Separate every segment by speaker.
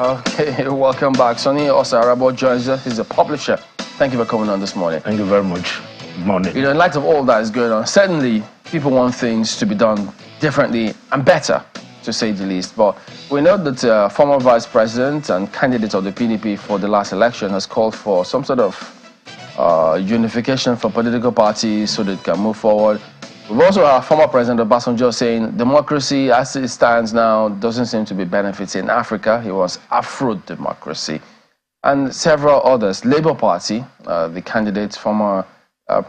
Speaker 1: Okay, welcome back. Sonny Osarabo joins us. He's a publisher. Thank you for coming on this morning.
Speaker 2: Thank you very much. Good morning.
Speaker 1: You know, in light of all that is going on, certainly people want things to be done differently and better, to say the least. But we know that former vice president and candidate of the PDP for the last election has called for some sort of unification for political parties so that it can move forward. We've also our former president Obasanjo saying democracy as it stands now doesn't seem to be benefiting Africa. He wants Afro-democracy. And several others. Labour Party, the candidate, former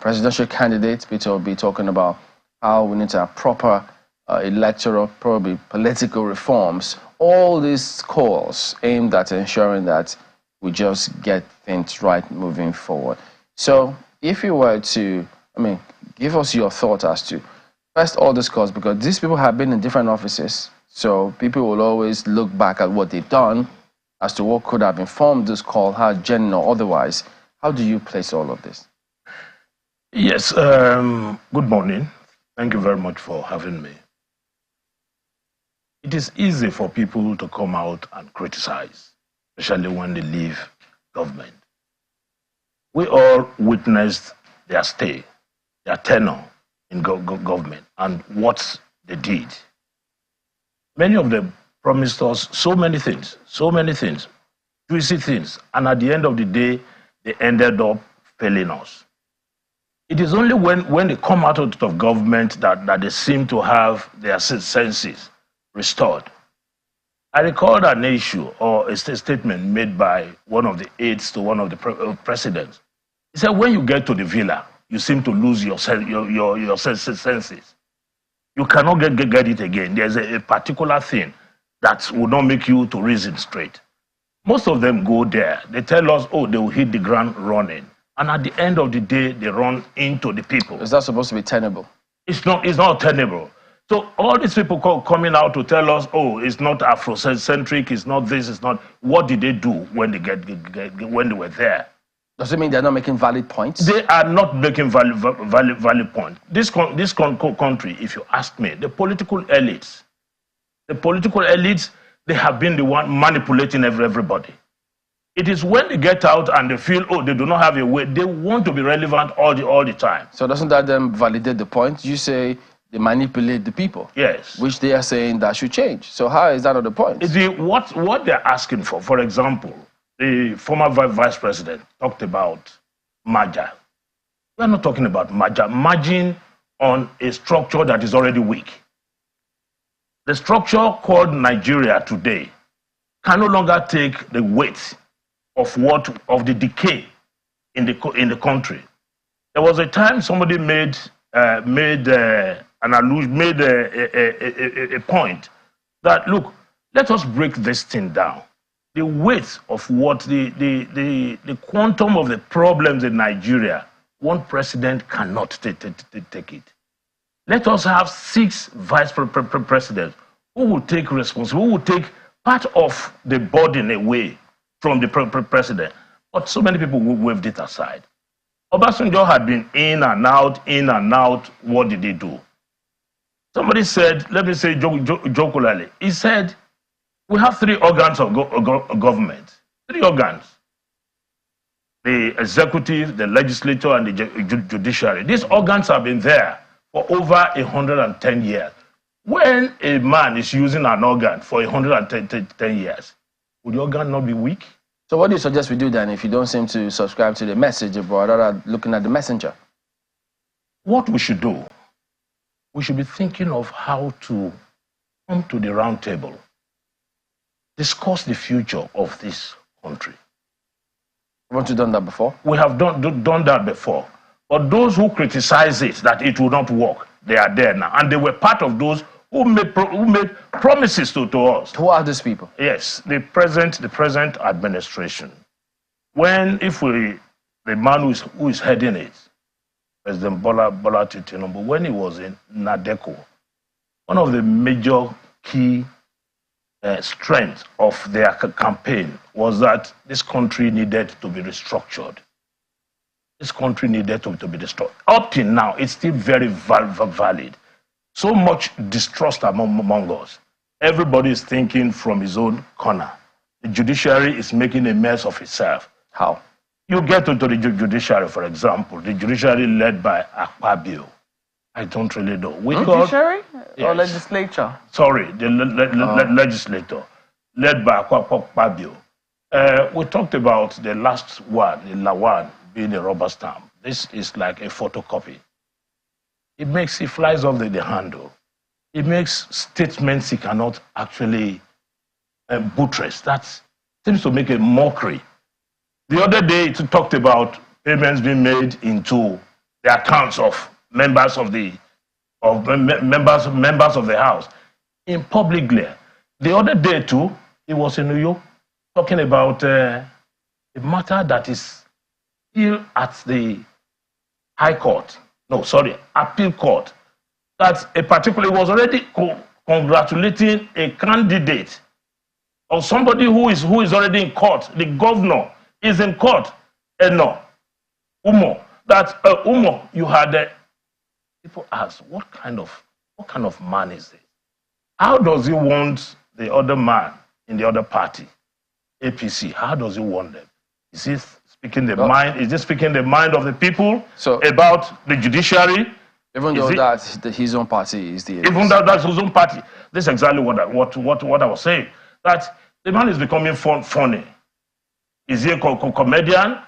Speaker 1: presidential candidate, Peter will be talking about how we need to have proper electoral, probably political reforms. All these calls aimed at ensuring that we just get things right moving forward. So if you were to, give us your thought as to, first, all this calls, because these people have been in different offices, so people will always look back at what they've done as to what could have informed this call, how genuine or otherwise. How do you place all of this?
Speaker 2: Yes, good morning. Thank you very much for having me. It is easy for people to come out and criticize, especially when they leave government. We all witnessed their stay, their tenure in government, and what they did. Many of them promised us so many things, juicy things, and at the end of the day, they ended up failing us. It is only when they come out of government that they seem to have their senses restored. I recalled an issue or a statement made by one of the aides to one of the presidents. He said, when you get to the villa, you seem to lose your senses. You cannot get it again. There's a particular thing that will not make you to reason straight. Most of them go there. They tell us, oh, they will hit the ground running. And at the end of the day, they run into the people.
Speaker 1: Is that supposed to be tenable?
Speaker 2: It's not tenable. So all these people coming out to tell us, oh, it's not Afrocentric, it's not this, it's not. What did they do when they were there?
Speaker 1: Does it mean they're not making valid points?
Speaker 2: They are not making valid points. This country, if you ask me, the political elites, they have been the one manipulating everybody. It is when they get out and they feel, oh, they do not have a way, they want to be relevant all the time.
Speaker 1: So doesn't that then validate the point? You say they manipulate the people.
Speaker 2: Yes.
Speaker 1: Which they are saying that should change. So how is that not the point?
Speaker 2: What they're asking for example, the former vice president talked about merger. We're not talking about merger. Merging on a structure that is already weak. The structure called Nigeria today can no longer take the weight of the decay in the country. There was a time somebody made a point that, look, let us break this thing down. The weight of what the quantum of the problems in Nigeria, one president cannot take it. Let us have 6 vice presidents who will take responsibility, who will take part of the burden away from the president. But so many people waved it aside. Obasanjo had been in and out. What did he do? Somebody said, let me say jokingly, he said, we have 3 organs of government. 3 organs. The executive, the legislature, and the judiciary. These organs have been there for over 110 years. When a man is using an organ for 110 years, would the organ not be weak?
Speaker 1: So what do you suggest we do then if you don't seem to subscribe to the message, but rather looking at the messenger?
Speaker 2: What we should do, we should be thinking of how to come to the round table, discuss the future of this country.
Speaker 1: Haven't you done that before?
Speaker 2: We have done that before. But those who criticize it, that it will not work, they are there now. And they were part of those who made promises to us.
Speaker 1: Who are these people?
Speaker 2: Yes, the present administration. The man who is heading it, President Bola Tinubu, when he was in NADECO, one of the major key strengths of their campaign was that this country needed to be restructured. This country needed to be destroyed. Up till now, it's still very valid. So much distrust among us. Everybody is thinking from his own corner. the judiciary is making a mess of itself.
Speaker 1: How?
Speaker 2: You get into the judiciary, for example, the judiciary led by Akpabio. I don't really know.
Speaker 1: Judiciary or legislature?
Speaker 2: Sorry, the legislator led by Akpabio. We talked about the last one, the Lawan, being a rubber stamp. This is like a photocopy. It flies off the handle. It makes statements he cannot actually buttress. That seems to make a mockery. The other day, it talked about payments being made into the accounts of members of the House in public glare. The other day too, he was in New York talking about a matter that is still at the High Court. No, sorry, Appeal Court. That a particular was already congratulating a candidate or somebody who is already in court. The governor is in court. No, Umo. That Umo, you had people ask, what kind of man is this? How does he want the other man in the other party, APC? How does he want them? Is he speaking the mind? Is he speaking the mind of the people about the judiciary?
Speaker 1: Even though that's his own party is the APC.
Speaker 2: Even though that's his own party. This is exactly what I was saying. That the man is becoming funny. Is he a comedian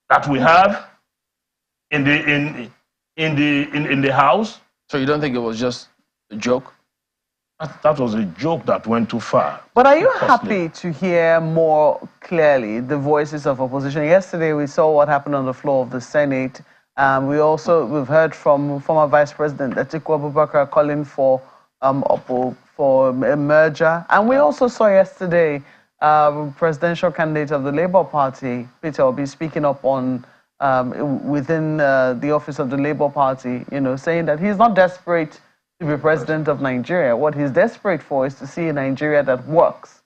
Speaker 2: that we have in the House?
Speaker 1: So you don't think it was just a joke?
Speaker 2: That was a joke that went too far.
Speaker 3: But are you happy to hear more clearly the voices of opposition? Yesterday we saw what happened on the floor of the Senate. We've heard from former Vice President Atiku Abubakar calling for a merger. And we also saw yesterday presidential candidate of the Labour Party, Peter Obi, speaking up on within the office of the Labour Party, saying that he's not desperate to be president of Nigeria. What he's desperate for is to see a Nigeria that works.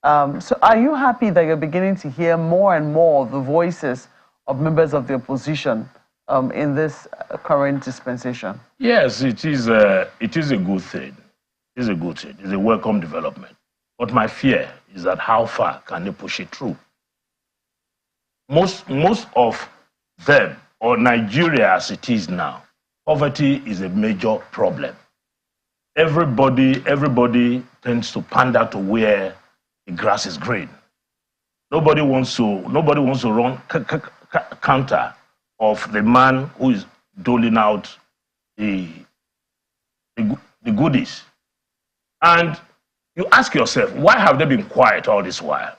Speaker 3: So are you happy that you're beginning to hear more and more of the voices of members of the opposition in this current dispensation?
Speaker 2: Yes, it is a good thing. It is a good thing. It's a welcome development. But my fear is that how far can they push it through? Most of them, or Nigeria as it is now, poverty is a major problem. Everybody tends to pander to where the grass is green. Nobody wants to run counter of the man who is doling out the goodies. And you ask yourself, why have they been quiet all this while?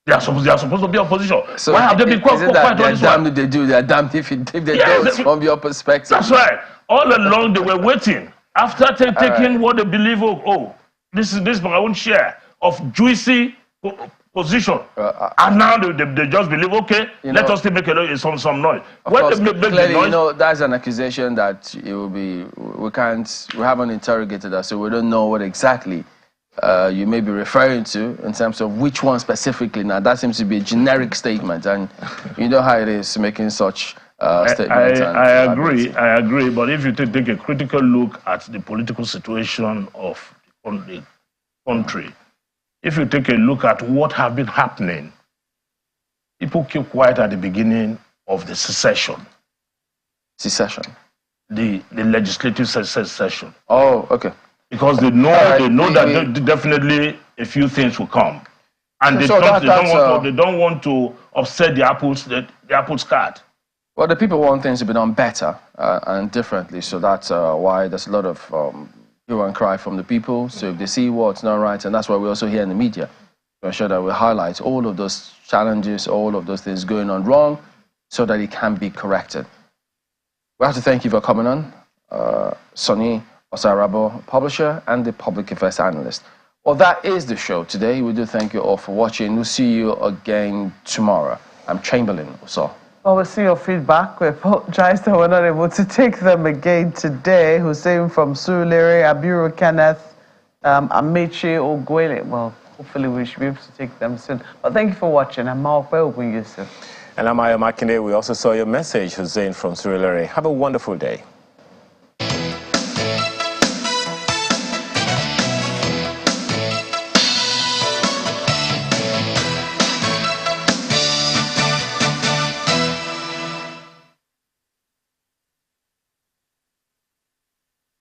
Speaker 2: They are supposed to be opposition.
Speaker 1: So
Speaker 2: why have they been quiet all this while?
Speaker 1: If they do, they are damned if they don't, from your perspective.
Speaker 2: That's right. All along they were waiting. After taking what they believe, this is my own share of juicy position. And now they just believe, okay, let us still make some noise.
Speaker 1: When they make clearly, noise, that's an accusation that it will be, we haven't interrogated us, so we don't know what exactly you may be referring to in terms of which one specifically. Now, that seems to be a generic statement, and you know how it is making such statements.
Speaker 2: I agree, but if you take a critical look at the political situation of the country, if you take a look at what have been happening, people keep quiet at the beginning of the secession.
Speaker 1: Secession?
Speaker 2: The legislative session.
Speaker 1: Oh, okay.
Speaker 2: Because they know that definitely a few things will come. And they don't want to upset the apple's cart.
Speaker 1: Well, the people want things to be done better and differently, so that's why there's a lot of hue and cry from the people. So if they see what's not right, and that's why we also hear in the media, to ensure that we highlight all of those challenges, all of those things going on wrong, so that it can be corrected. We have to thank you for coming on, Sonny Osarabo, publisher and the public affairs analyst. Well, that is the show today. We do thank you all for watching. We'll see you again tomorrow. I'm Chamberlain Oso.
Speaker 3: Well, we'll see your feedback. We apologize that we're not able to take them again today. Hussein from Surulere, Abiru Kenneth, Amechi Ogwele. Well, hopefully we should be able to take them soon. But thank you for watching. I'm Maokwe Ogun Yusuf.
Speaker 4: And I'm Ayo Makinde. We also saw your message, Hussein from Surulere. Have a wonderful day.